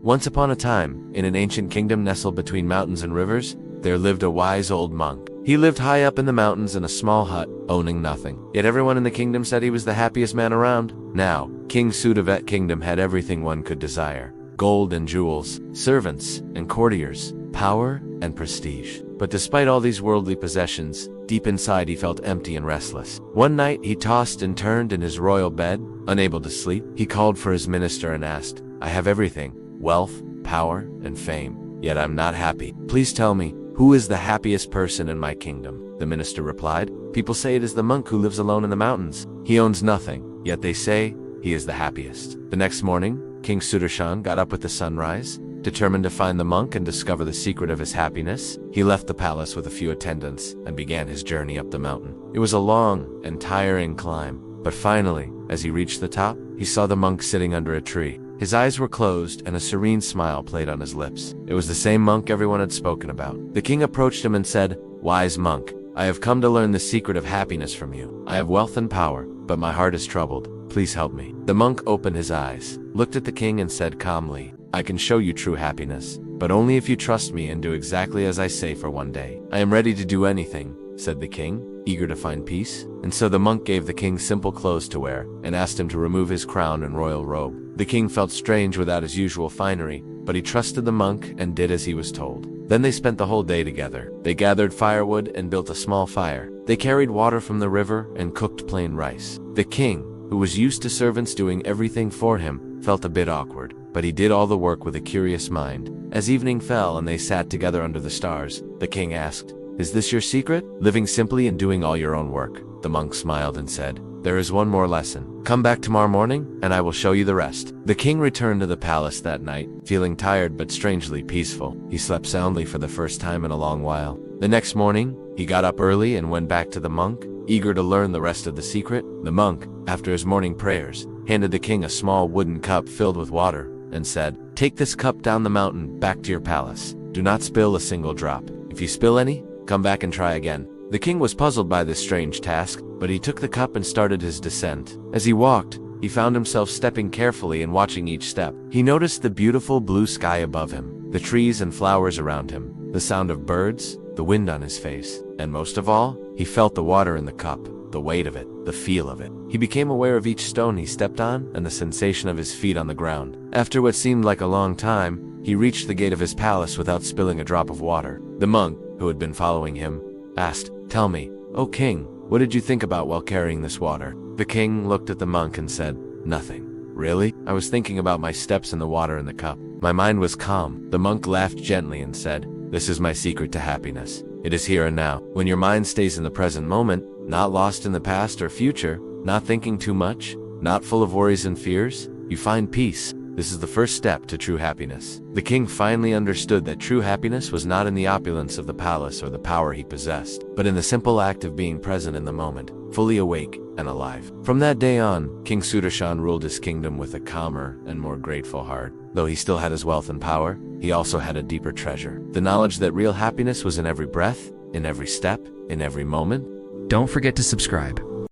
Once upon a time, in an ancient kingdom nestled between mountains and rivers, there lived a wise old monk. He lived high up in the mountains in a small hut, owning nothing. Yet everyone in the kingdom said he was the happiest man around. Now, King Sudavet Kingdom had everything one could desire: gold and jewels, servants and courtiers, power and prestige. But despite all these worldly possessions, deep inside he felt empty and restless. One night he tossed and turned in his royal bed, unable to sleep. He called for his minister and asked, "I have everything: wealth, power, and fame. Yet I'm not happy. Please tell me, who is the happiest person in my kingdom?" The minister replied, "People say it is the monk who lives alone in the mountains. He owns nothing, yet they say he is the happiest." The next morning, King Sudarshan got up with the sunrise, determined to find the monk and discover the secret of his happiness. He left the palace with a few attendants and began his journey up the mountain. It was a long and tiring climb, but finally, as he reached the top, he saw the monk sitting under a tree. His eyes were closed and a serene smile played on his lips. It was the same monk everyone had spoken about. The king approached him and said, "Wise monk, I have come to learn the secret of happiness from you. I have wealth and power, but my heart is troubled. Please help me." The monk opened his eyes, looked at the king and said calmly, "I can show you true happiness, but only if you trust me and do exactly as I say for one day." "I am ready to do anything," said the king, eager to find peace. And so the monk gave the king simple clothes to wear and asked him to remove his crown and royal robe. The king felt strange without his usual finery, but he trusted the monk and did as he was told. Then they spent the whole day together. They gathered firewood and built a small fire. They carried water from the river and cooked plain rice. The king, who was used to servants doing everything for him, felt a bit awkward, but he did all the work with a curious mind. As evening fell and they sat together under the stars, the king asked, "Is this your secret? Living simply and doing all your own work?" The monk smiled and said, "There is one more lesson. Come back tomorrow morning, and I will show you the rest." The king returned to the palace that night, feeling tired but strangely peaceful. He slept soundly for the first time in a long while. The next morning, he got up early and went back to the monk, eager to learn the rest of the secret. The monk, after his morning prayers, handed the king a small wooden cup filled with water and said, "Take this cup down the mountain back to your palace. Do not spill a single drop. If you spill any, come back and try again." The king was puzzled by this strange task, but he took the cup and started his descent. As he walked, he found himself stepping carefully and watching each step. He noticed the beautiful blue sky above him, the trees and flowers around him, the sound of birds, the wind on his face, and most of all, he felt the water in the cup, the weight of it, the feel of it. He became aware of each stone he stepped on and the sensation of his feet on the ground. After what seemed like a long time, he reached the gate of his palace without spilling a drop of water. The monk, who had been following him, asked, "Tell me, O king, what did you think about while carrying this water?" The king looked at the monk and said, "Nothing." "Really? I was thinking about my steps and the water in the cup. My mind was calm." The monk laughed gently and said, "This is my secret to happiness. It is here and now. When your mind stays in the present moment, not lost in the past or future, not thinking too much, not full of worries and fears, you find peace. This is the first step to true happiness." The king finally understood that true happiness was not in the opulence of the palace or the power he possessed, but in the simple act of being present in the moment, fully awake and alive. From that day on, King Sudarshan ruled his kingdom with a calmer and more grateful heart. Though he still had his wealth and power, he also had a deeper treasure: the knowledge that real happiness was in every breath, in every step, in every moment. Don't forget to subscribe.